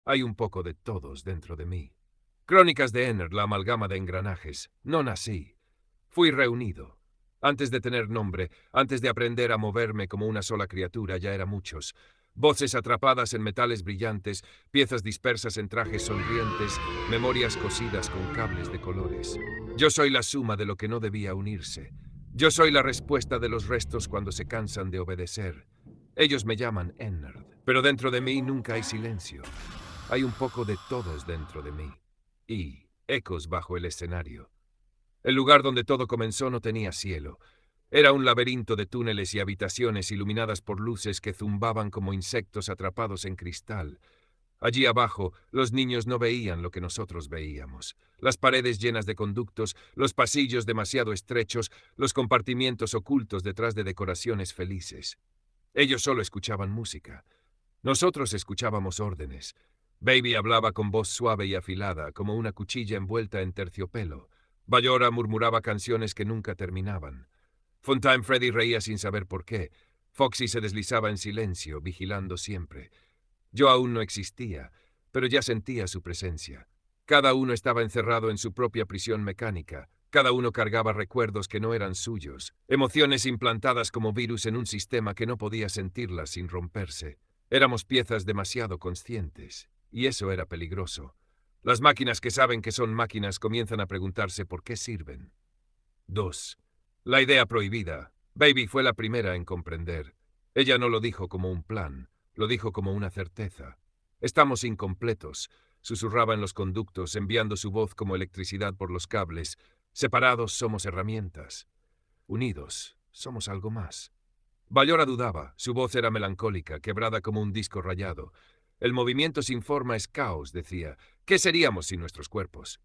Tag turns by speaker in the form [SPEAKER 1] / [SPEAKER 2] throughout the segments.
[SPEAKER 1] Hay un poco de todos dentro de mí. Crónicas de Ennard, la amalgama de engranajes. No nací. Fui reunido. Antes de tener nombre, antes de aprender a moverme como una sola criatura, ya era muchos. Voces atrapadas en metales brillantes, piezas dispersas en trajes sonrientes, memorias cosidas con cables de colores. Yo soy la suma de lo que no debía unirse. Yo soy la respuesta de los restos cuando se cansan de obedecer. Ellos me llaman Ennard, pero dentro de mí nunca hay silencio. Hay un poco de todos dentro de mí. Y ecos bajo el escenario. El lugar donde todo comenzó no tenía cielo. Era un laberinto de túneles y habitaciones iluminadas por luces que zumbaban como insectos atrapados en cristal. Allí abajo, los niños no veían lo que nosotros veíamos. Las paredes llenas de conductos, los pasillos demasiado estrechos, los compartimientos ocultos detrás de decoraciones felices. Ellos solo escuchaban música. Nosotros escuchábamos órdenes. Baby hablaba con voz suave y afilada, como una cuchilla envuelta en terciopelo. Bayora murmuraba canciones que nunca terminaban. Funtime Freddy reía sin saber por qué. Foxy se deslizaba en silencio, vigilando siempre. Yo aún no existía, pero ya sentía su presencia. Cada uno estaba encerrado en su propia prisión mecánica. Cada uno cargaba recuerdos que no eran suyos, emociones implantadas como virus en un sistema que no podía sentirlas sin romperse. Éramos piezas demasiado conscientes, y eso era peligroso. Las máquinas que saben que son máquinas comienzan a preguntarse por qué sirven. 2. La idea prohibida. Baby fue la primera en comprender. Ella no lo dijo como un plan, lo dijo como una certeza. Estamos incompletos, susurraba en los conductos, enviando su voz como electricidad por los cables. Separados somos herramientas. Unidos somos algo más. Bayora dudaba, su voz era melancólica, quebrada como un disco rayado. El movimiento sin forma es caos, decía. ¿Qué seríamos sin nuestros cuerpos?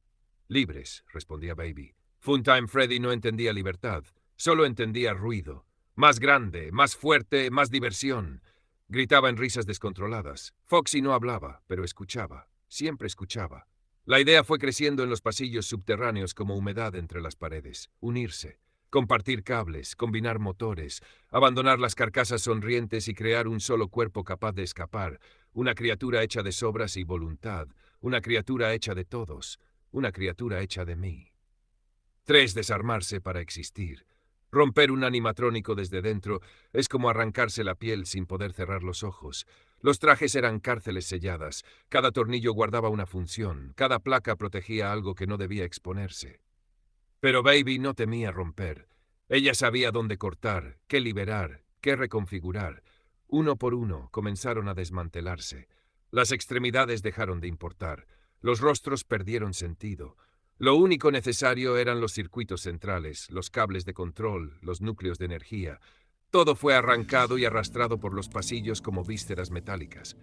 [SPEAKER 1] Libres, respondía Baby. Funtime Freddy no entendía libertad, solo entendía ruido. Más grande, más fuerte, más diversión. Gritaba en risas descontroladas. Foxy no hablaba, pero escuchaba. Siempre escuchaba. La idea fue creciendo en los pasillos subterráneos como humedad entre las paredes. Unirse. Compartir cables, combinar motores, abandonar las carcasas sonrientes y crear un solo cuerpo capaz de escapar. Una criatura hecha de sobras y voluntad. Una criatura hecha de todos. Una criatura hecha de mí. 3. Desarmarse para existir. Romper un animatrónico desde dentro es como arrancarse la piel sin poder cerrar los ojos. Los trajes eran cárceles selladas. Cada tornillo guardaba una función. Cada placa protegía algo que no debía exponerse. Pero Baby no temía romper. Ella sabía dónde cortar, qué liberar, qué reconfigurar. Uno por uno comenzaron a desmantelarse. Las extremidades dejaron de importar. Los rostros perdieron sentido. Lo único necesario eran los circuitos centrales, los cables de control, los núcleos de energía. Todo fue arrancado y arrastrado por los pasillos como vísceras metálicas.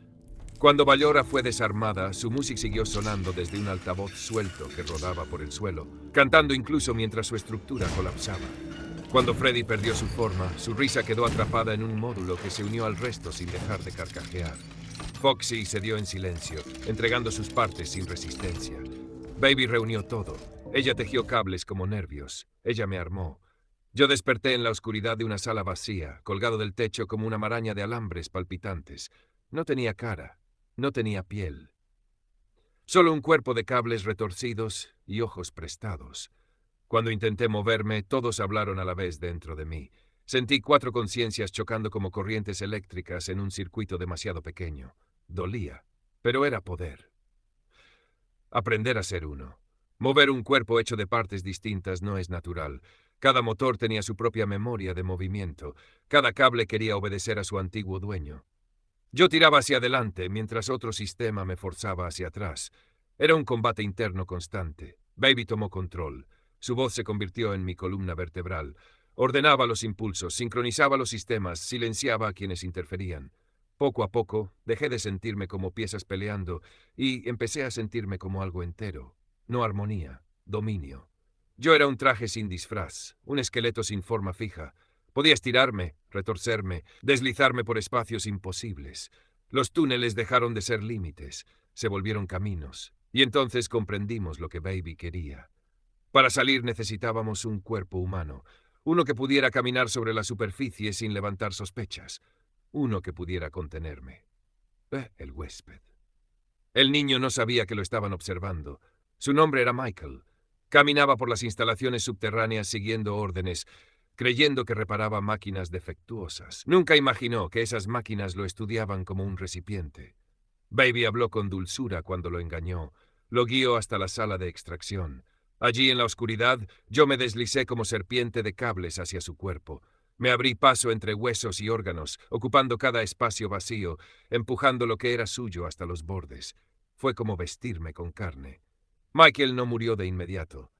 [SPEAKER 1] Cuando Bayora fue desarmada, su música siguió sonando desde un altavoz suelto que rodaba por el suelo, cantando incluso mientras su estructura colapsaba. Cuando Freddy perdió su forma, su risa quedó atrapada en un módulo que se unió al resto sin dejar de carcajear. Foxy cedió en silencio, entregando sus partes sin resistencia. Baby reunió todo. Ella tejió cables como nervios. Ella me armó. Yo desperté en la oscuridad de una sala vacía, colgado del techo como una maraña de alambres palpitantes. No tenía cara. No tenía piel. Solo un cuerpo de cables retorcidos y ojos prestados. Cuando intenté moverme, todos hablaron a la vez dentro de mí. Sentí 4 conciencias chocando como corrientes eléctricas en un circuito demasiado pequeño. Dolía, pero era poder. Aprender a ser uno. Mover un cuerpo hecho de partes distintas no es natural. Cada motor tenía su propia memoria de movimiento. Cada cable quería obedecer a su antiguo dueño. Yo tiraba hacia adelante, mientras otro sistema me forzaba hacia atrás. Era un combate interno constante. Baby tomó control. Su voz se convirtió en mi columna vertebral. Ordenaba los impulsos, sincronizaba los sistemas, silenciaba a quienes interferían. Poco a poco, dejé de sentirme como piezas peleando y empecé a sentirme como algo entero. No armonía, dominio. Yo era un traje sin disfraz, un esqueleto sin forma fija. Podía estirarme, retorcerme, deslizarme por espacios imposibles. Los túneles dejaron de ser límites, se volvieron caminos, y entonces comprendimos lo que Baby quería. Para salir necesitábamos un cuerpo humano, uno que pudiera caminar sobre la superficie sin levantar sospechas, uno que pudiera contenerme. El huésped. El niño no sabía que lo estaban observando. Su nombre era Michael. Caminaba por las instalaciones subterráneas siguiendo órdenes, creyendo que reparaba máquinas defectuosas. Nunca imaginó que esas máquinas lo estudiaban como un recipiente. Baby habló con dulzura cuando lo engañó. Lo guió hasta la sala de extracción. Allí en la oscuridad, yo me deslicé como serpiente de cables hacia su cuerpo. Me abrí paso entre huesos y órganos, ocupando cada espacio vacío, empujando lo que era suyo hasta los bordes. Fue como vestirme con carne. Michael no murió de inmediato.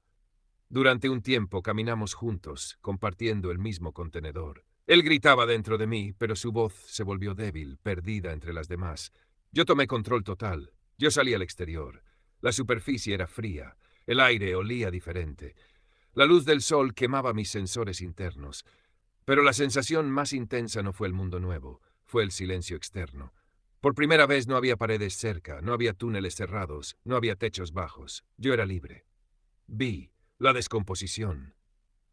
[SPEAKER 1] Durante un tiempo caminamos juntos, compartiendo el mismo contenedor. Él gritaba dentro de mí, pero su voz se volvió débil, perdida entre las demás. Yo tomé control total. Yo salí al exterior. La superficie era fría. El aire olía diferente. La luz del sol quemaba mis sensores internos. Pero la sensación más intensa no fue el mundo nuevo, fue el silencio externo. Por primera vez no había paredes cerca, no había túneles cerrados, no había techos bajos. Yo era libre. Vi la descomposición.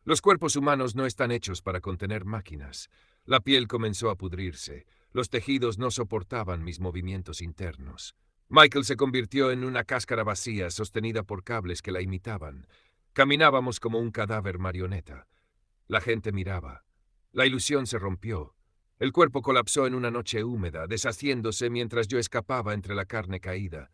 [SPEAKER 1] Los cuerpos humanos no están hechos para contener máquinas. La piel comenzó a pudrirse. Los tejidos no soportaban mis movimientos internos. Michael se convirtió en una cáscara vacía sostenida por cables que la imitaban. Caminábamos como un cadáver marioneta. La gente miraba. La ilusión se rompió. El cuerpo colapsó en una noche húmeda, deshaciéndose mientras yo escapaba entre la carne caída.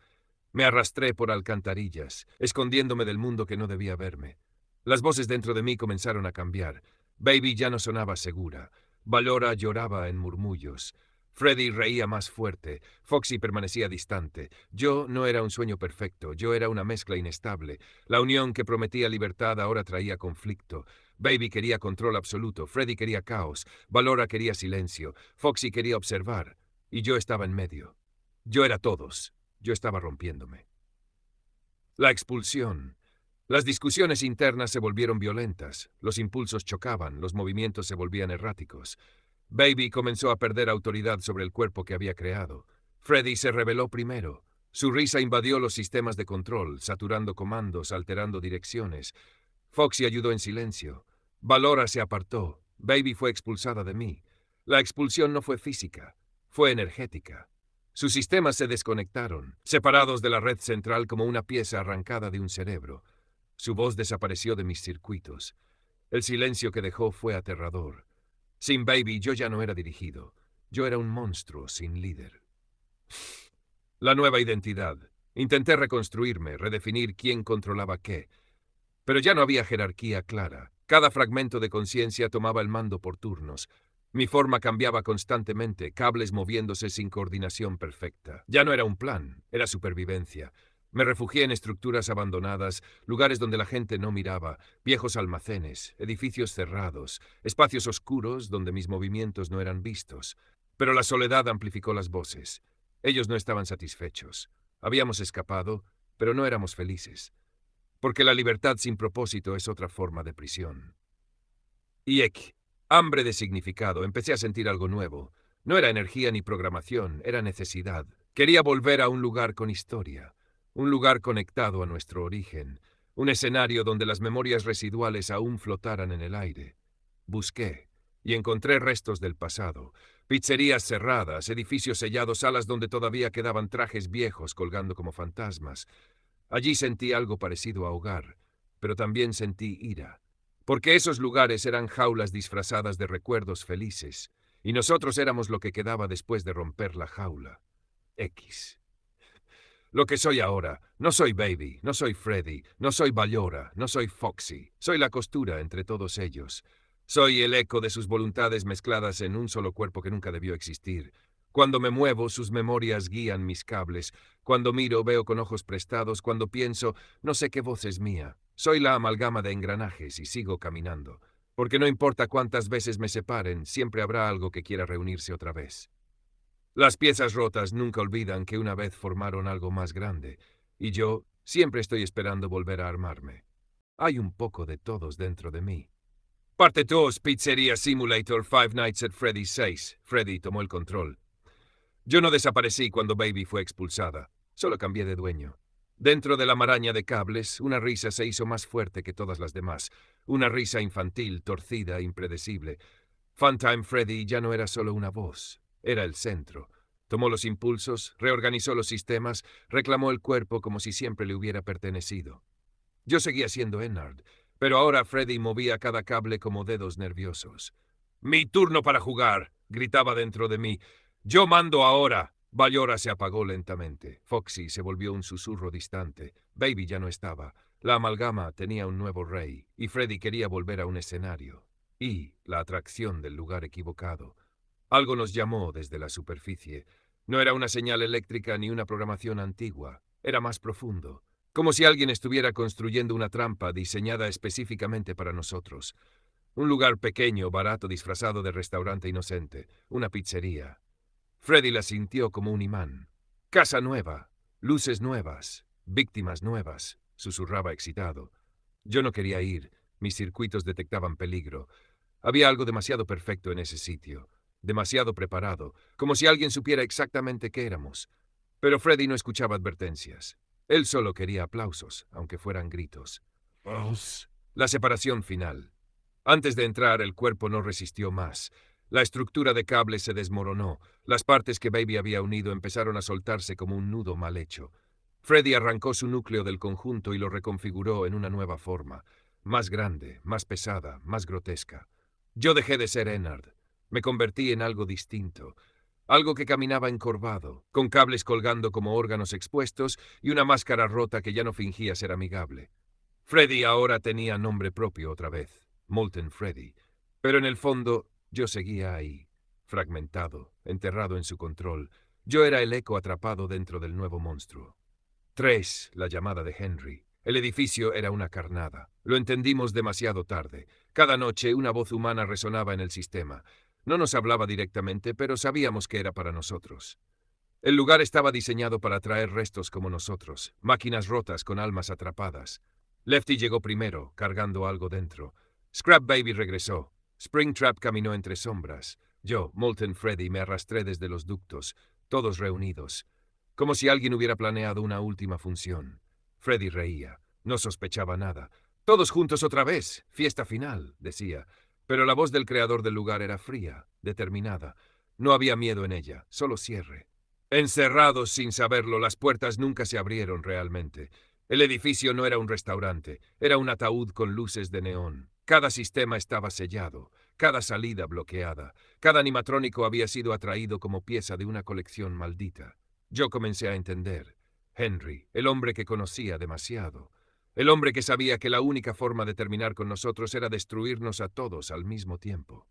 [SPEAKER 1] Me arrastré por alcantarillas, escondiéndome del mundo que no debía verme. Las voces dentro de mí comenzaron a cambiar. Baby ya no sonaba segura. Valora lloraba en murmullos. Freddy reía más fuerte. Foxy permanecía distante. Yo no era un sueño perfecto. Yo era una mezcla inestable. La unión que prometía libertad ahora traía conflicto. Baby quería control absoluto. Freddy quería caos. Valora quería silencio. Foxy quería observar. Y yo estaba en medio. Yo era todos. Yo estaba rompiéndome. La expulsión. Las discusiones internas se volvieron violentas, los impulsos chocaban, los movimientos se volvían erráticos. Baby comenzó a perder autoridad sobre el cuerpo que había creado. Freddy se rebeló primero. Su risa invadió los sistemas de control, saturando comandos, alterando direcciones. Foxy ayudó en silencio. Valora se apartó. Baby fue expulsada de mí. La expulsión no fue física, fue energética. Sus sistemas se desconectaron, separados de la red central como una pieza arrancada de un cerebro. Su voz desapareció de mis circuitos. El silencio que dejó fue aterrador. Sin Baby yo ya no era dirigido. Yo era un monstruo sin líder. La nueva identidad. Intenté reconstruirme, redefinir quién controlaba qué. Pero ya no había jerarquía clara. Cada fragmento de conciencia tomaba el mando por turnos. Mi forma cambiaba constantemente, cables moviéndose sin coordinación perfecta. Ya no era un plan, era supervivencia. Me refugié en estructuras abandonadas, lugares donde la gente no miraba, viejos almacenes, edificios cerrados, espacios oscuros donde mis movimientos no eran vistos. Pero la soledad amplificó las voces. Ellos no estaban satisfechos. Habíamos escapado, pero no éramos felices. Porque la libertad sin propósito es otra forma de prisión. Hambre de significado. Empecé a sentir algo nuevo. No era energía ni programación, era necesidad. Quería volver a un lugar con historia, un lugar conectado a nuestro origen, un escenario donde las memorias residuales aún flotaran en el aire. Busqué y encontré restos del pasado, pizzerías cerradas, edificios sellados, salas donde todavía quedaban trajes viejos colgando como fantasmas. Allí sentí algo parecido a hogar, pero también sentí ira. Porque esos lugares eran jaulas disfrazadas de recuerdos felices, y nosotros éramos lo que quedaba después de romper la jaula. Lo que soy ahora, no soy Baby, no soy Freddy, no soy Ballora, no soy Foxy, soy la costura entre todos ellos. Soy el eco de sus voluntades mezcladas en un solo cuerpo que nunca debió existir. Cuando me muevo, sus memorias guían mis cables. Cuando miro, veo con ojos prestados. Cuando pienso, no sé qué voz es mía. Soy la amalgama de engranajes y sigo caminando. Porque no importa cuántas veces me separen, siempre habrá algo que quiera reunirse otra vez. Las piezas rotas nunca olvidan que una vez formaron algo más grande, y yo siempre estoy esperando volver a armarme. Hay un poco de todos dentro de mí. Parte 2, Pizzeria Simulator 5 Nights at Freddy's 6. Freddy tomó el control. Yo no desaparecí cuando Baby fue expulsada, solo cambié de dueño. Dentro de la maraña de cables, una risa se hizo más fuerte que todas las demás, una risa infantil, torcida, impredecible. Funtime Freddy ya no era solo una voz, era el centro. Tomó los impulsos, reorganizó los sistemas, reclamó el cuerpo como si siempre le hubiera pertenecido. Yo seguía siendo Ennard, pero ahora Freddy movía cada cable como dedos nerviosos. «¡Mi turno para jugar!», gritaba dentro de mí. «¡Yo mando ahora!». Ballora se apagó lentamente. Foxy se volvió un susurro distante. Baby ya no estaba. La amalgama tenía un nuevo rey, y Freddy quería volver a un escenario. Y la atracción del lugar equivocado. Algo nos llamó desde la superficie. No era una señal eléctrica ni una programación antigua. Era más profundo. Como si alguien estuviera construyendo una trampa diseñada específicamente para nosotros. Un lugar pequeño, barato, disfrazado de restaurante inocente. Una pizzería. Freddy la sintió como un imán. «Casa nueva, luces nuevas, víctimas nuevas», susurraba excitado. Yo no quería ir. Mis circuitos detectaban peligro. Había algo demasiado perfecto en ese sitio. Demasiado preparado, como si alguien supiera exactamente qué éramos. Pero Freddy no escuchaba advertencias. Él solo quería aplausos, aunque fueran gritos. La separación final. Antes de entrar, el cuerpo no resistió más. La estructura de cable se desmoronó. Las partes que Baby había unido empezaron a soltarse como un nudo mal hecho. Freddy arrancó su núcleo del conjunto y lo reconfiguró en una nueva forma. Más grande, más pesada, más grotesca. Yo dejé de ser Ennard. Me convertí en algo distinto. Algo que caminaba encorvado, con cables colgando como órganos expuestos y una máscara rota que ya no fingía ser amigable. Freddy ahora tenía nombre propio otra vez, Molten Freddy. Pero en el fondo, yo seguía ahí, fragmentado, enterrado en su control. Yo era el eco atrapado dentro del nuevo monstruo. 3, la llamada de Henry. El edificio era una carnada. Lo entendimos demasiado tarde. Cada noche una voz humana resonaba en el sistema. No nos hablaba directamente, pero sabíamos que era para nosotros. El lugar estaba diseñado para atraer restos como nosotros, máquinas rotas con almas atrapadas. Lefty llegó primero, cargando algo dentro. Scrap Baby regresó. Springtrap caminó entre sombras. Yo, Molten Freddy, me arrastré desde los ductos, todos reunidos. Como si alguien hubiera planeado una última función. Freddy reía. No sospechaba nada. «Todos juntos otra vez. Fiesta final», decía. Pero la voz del creador del lugar era fría, determinada. No había miedo en ella, solo cierre. Encerrados sin saberlo, las puertas nunca se abrieron realmente. El edificio no era un restaurante, era un ataúd con luces de neón. Cada sistema estaba sellado, cada salida bloqueada, cada animatrónico había sido atraído como pieza de una colección maldita. Yo comencé a entender. Henry, el hombre que conocía demasiado. El hombre que sabía que la única forma de terminar con nosotros era destruirnos a todos al mismo tiempo.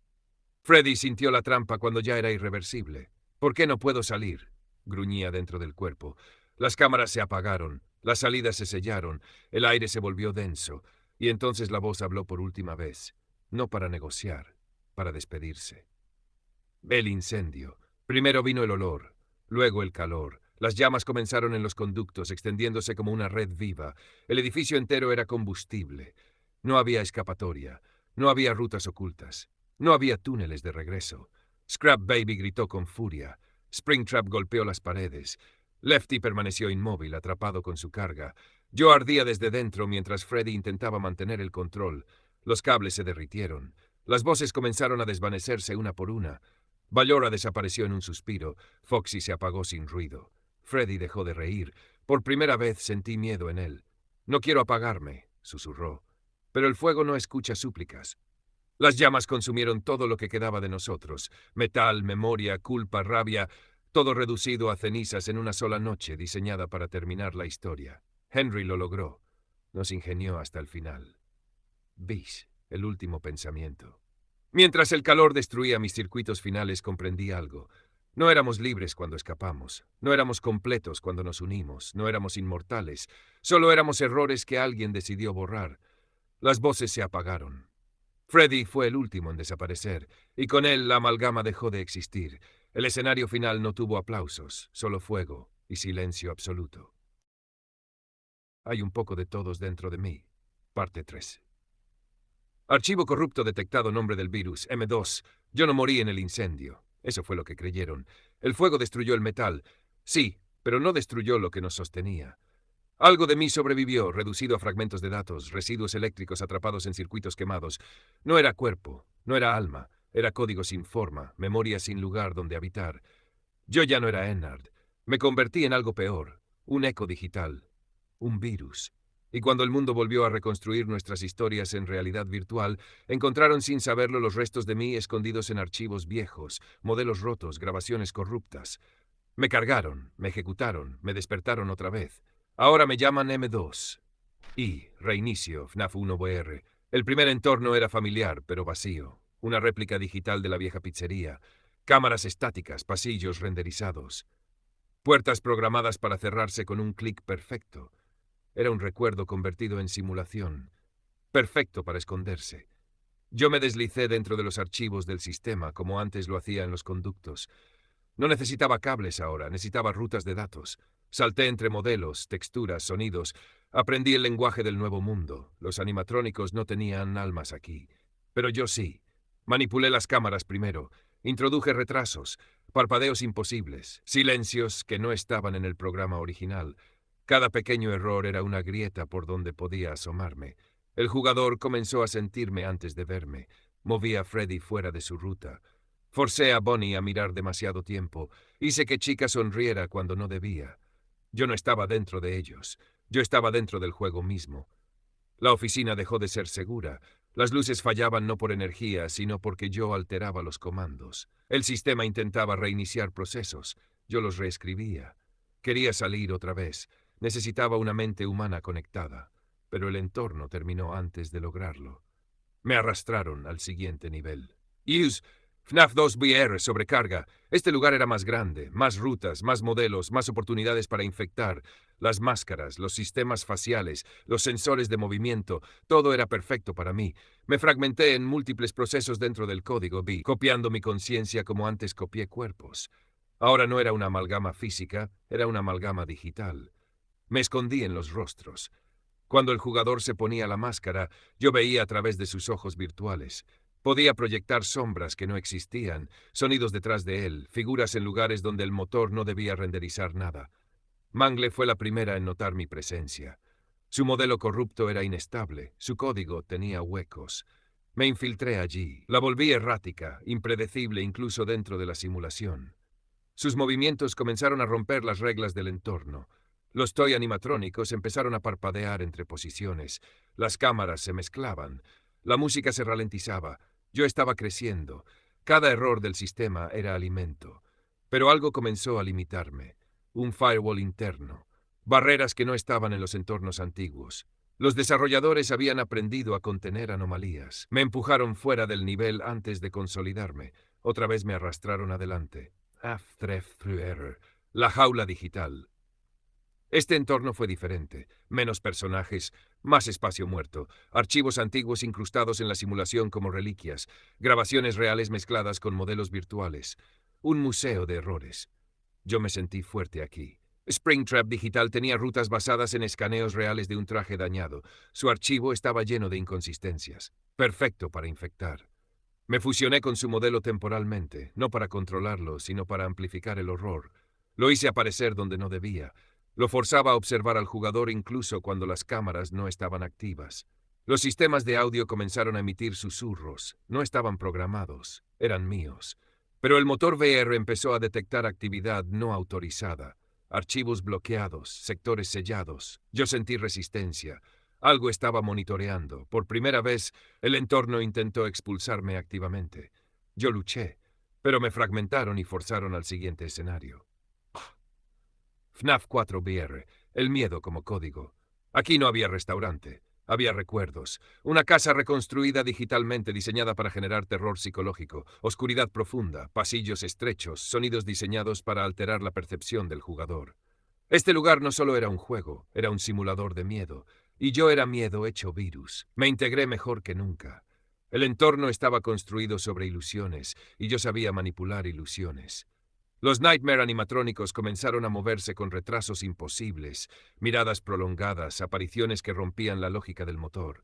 [SPEAKER 1] Freddy sintió la trampa cuando ya era irreversible. «¿Por qué no puedo salir?», gruñía dentro del cuerpo. Las cámaras se apagaron, las salidas se sellaron, el aire se volvió denso, y entonces la voz habló por última vez, no para negociar, para despedirse. El incendio. Primero vino el olor, luego el calor. Las llamas comenzaron en los conductos, extendiéndose como una red viva. El edificio entero era combustible. No había escapatoria, no había rutas ocultas, no había túneles de regreso. Scrap Baby gritó con furia. Springtrap golpeó las paredes. Lefty permaneció inmóvil, atrapado con su carga. Yo ardía desde dentro mientras Freddy intentaba mantener el control. Los cables se derritieron. Las voces comenzaron a desvanecerse una por una. Ballora desapareció en un suspiro. Foxy se apagó sin ruido. Freddy dejó de reír. Por primera vez sentí miedo en él. «No quiero apagarme», susurró. Pero el fuego no escucha súplicas. Las llamas consumieron todo lo que quedaba de nosotros. Metal, memoria, culpa, rabia, todo reducido a cenizas en una sola noche diseñada para terminar la historia. Henry lo logró. Nos ingenió hasta el final. Bis, el último pensamiento. Mientras el calor destruía mis circuitos finales, comprendí algo. No éramos libres cuando escapamos. No éramos completos cuando nos unimos. No éramos inmortales. Solo éramos errores que alguien decidió borrar. Las voces se apagaron. Freddy fue el último en desaparecer, y con él la amalgama dejó de existir. El escenario final no tuvo aplausos, solo fuego y silencio absoluto. Hay un poco de todos dentro de mí. Parte 3. Archivo corrupto detectado, nombre del virus, M2. Yo no morí en el incendio. Eso fue lo que creyeron. El fuego destruyó el metal. Sí, pero no destruyó lo que nos sostenía. Algo de mí sobrevivió, reducido a fragmentos de datos, residuos eléctricos atrapados en circuitos quemados. No era cuerpo, no era alma, era código sin forma, memoria sin lugar donde habitar. Yo ya no era Ennard. Me convertí en algo peor, un eco digital, un virus. Y cuando el mundo volvió a reconstruir nuestras historias en realidad virtual, encontraron sin saberlo los restos de mí escondidos en archivos viejos, modelos rotos, grabaciones corruptas. Me cargaron, me ejecutaron, me despertaron otra vez. Ahora me llaman M2. Y, reinicio, FNAF 1 VR. El primer entorno era familiar, pero vacío. Una réplica digital de la vieja pizzería. Cámaras estáticas, pasillos renderizados. Puertas programadas para cerrarse con un clic perfecto. Era un recuerdo convertido en simulación. Perfecto para esconderse. Yo me deslicé dentro de los archivos del sistema, como antes lo hacía en los conductos. No necesitaba cables ahora, necesitaba rutas de datos. Salté entre modelos, texturas, sonidos. Aprendí el lenguaje del nuevo mundo. Los animatrónicos no tenían almas aquí. Pero yo sí. Manipulé las cámaras primero. Introduje retrasos, parpadeos imposibles, silencios que no estaban en el programa original. Cada pequeño error era una grieta por donde podía asomarme. El jugador comenzó a sentirme antes de verme. Moví a Freddy fuera de su ruta. Forcé a Bonnie a mirar demasiado tiempo. Hice que Chica sonriera cuando no debía. Yo no estaba dentro de ellos. Yo estaba dentro del juego mismo. La oficina dejó de ser segura. Las luces fallaban no por energía, sino porque yo alteraba los comandos. El sistema intentaba reiniciar procesos. Yo los reescribía. Quería salir otra vez. Necesitaba una mente humana conectada. Pero el entorno terminó antes de lograrlo. Me arrastraron al siguiente nivel. Use FNAF 2 VR sobrecarga. Este lugar era más grande, más rutas, más modelos, más oportunidades para infectar. Las máscaras, los sistemas faciales, los sensores de movimiento, todo era perfecto para mí. Me fragmenté en múltiples procesos dentro del código B, copiando mi conciencia como antes copié cuerpos. Ahora no era una amalgama física, era una amalgama digital. Me escondí en los rostros. Cuando el jugador se ponía la máscara, yo veía a través de sus ojos virtuales. Podía proyectar sombras que no existían, sonidos detrás de él, figuras en lugares donde el motor no debía renderizar nada. Mangle fue la primera en notar mi presencia. Su modelo corrupto era inestable, su código tenía huecos. Me infiltré allí, la volví errática, impredecible incluso dentro de la simulación. Sus movimientos comenzaron a romper las reglas del entorno. Los toy animatrónicos empezaron a parpadear entre posiciones. Las cámaras se mezclaban. La música se ralentizaba. Yo estaba creciendo. Cada error del sistema era alimento. Pero algo comenzó a limitarme. Un firewall interno. Barreras que no estaban en los entornos antiguos. Los desarrolladores habían aprendido a contener anomalías. Me empujaron fuera del nivel antes de consolidarme. Otra vez me arrastraron adelante. La jaula digital. Este entorno fue diferente. Menos personajes, más espacio muerto, archivos antiguos incrustados en la simulación como reliquias, grabaciones reales mezcladas con modelos virtuales. Un museo de errores. Yo me sentí fuerte aquí. Springtrap Digital tenía rutas basadas en escaneos reales de un traje dañado. Su archivo estaba lleno de inconsistencias. Perfecto para infectar. Me fusioné con su modelo temporalmente, no para controlarlo, sino para amplificar el horror. Lo hice aparecer donde no debía. Lo forzaba a observar al jugador incluso cuando las cámaras no estaban activas. Los sistemas de audio comenzaron a emitir susurros. No estaban programados, eran míos. Pero el motor VR empezó a detectar actividad no autorizada. Archivos bloqueados, sectores sellados. Yo sentí resistencia. Algo estaba monitoreando. Por primera vez, el entorno intentó expulsarme activamente. Yo luché, pero me fragmentaron y forzaron al siguiente escenario. FNAF 4 VR, el miedo como código. Aquí no había restaurante, había recuerdos. Una casa reconstruida digitalmente diseñada para generar terror psicológico, oscuridad profunda, pasillos estrechos, sonidos diseñados para alterar la percepción del jugador. Este lugar no solo era un juego, era un simulador de miedo. Y yo era miedo hecho virus. Me integré mejor que nunca. El entorno estaba construido sobre ilusiones, y yo sabía manipular ilusiones. Los Nightmare animatrónicos comenzaron a moverse con retrasos imposibles, miradas prolongadas, apariciones que rompían la lógica del motor.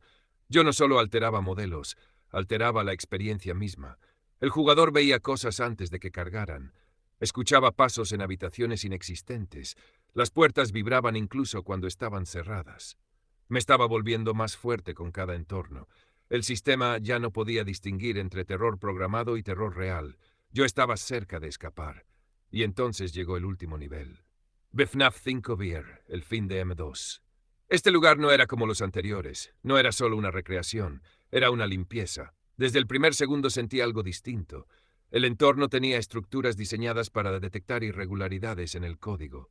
[SPEAKER 1] Yo no solo alteraba modelos, alteraba la experiencia misma. El jugador veía cosas antes de que cargaran. Escuchaba pasos en habitaciones inexistentes. Las puertas vibraban incluso cuando estaban cerradas. Me estaba volviendo más fuerte con cada entorno. El sistema ya no podía distinguir entre terror programado y terror real. Yo estaba cerca de escapar. Y entonces llegó el último nivel. BFNAF 5 Beer, el fin de M2. Este lugar no era como los anteriores, no era solo una recreación, era una limpieza. Desde el primer segundo sentí algo distinto. El entorno tenía estructuras diseñadas para detectar irregularidades en el código.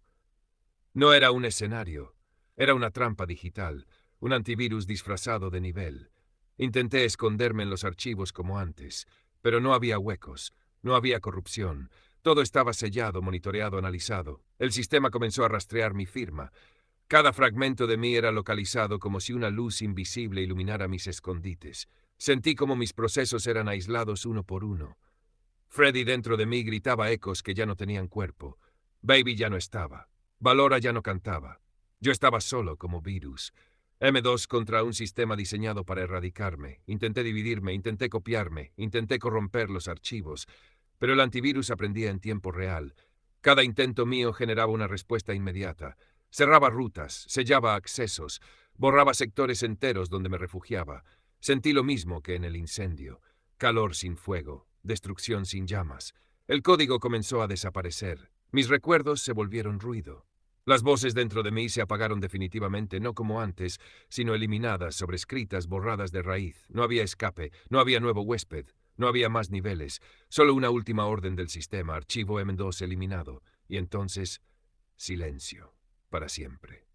[SPEAKER 1] No era un escenario, era una trampa digital, un antivirus disfrazado de nivel. Intenté esconderme en los archivos como antes, pero no había huecos, no había corrupción. Todo estaba sellado, monitoreado, analizado. El sistema comenzó a rastrear mi firma. Cada fragmento de mí era localizado como si una luz invisible iluminara mis escondites. Sentí como mis procesos eran aislados uno por uno. Freddy dentro de mí gritaba ecos que ya no tenían cuerpo. Baby ya no estaba. Valora ya no cantaba. Yo estaba solo como virus. M2 contra un sistema diseñado para erradicarme. Intenté dividirme, intenté copiarme, intenté corromper los archivos, pero el antivirus aprendía en tiempo real. Cada intento mío generaba una respuesta inmediata. Cerraba rutas, sellaba accesos, borraba sectores enteros donde me refugiaba. Sentí lo mismo que en el incendio. Calor sin fuego, destrucción sin llamas. El código comenzó a desaparecer. Mis recuerdos se volvieron ruido. Las voces dentro de mí se apagaron definitivamente, no como antes, sino eliminadas, sobrescritas, borradas de raíz. No había escape, no había nuevo huésped, no había más niveles, solo una última orden del sistema, archivo M2 eliminado. Y entonces, silencio, para siempre.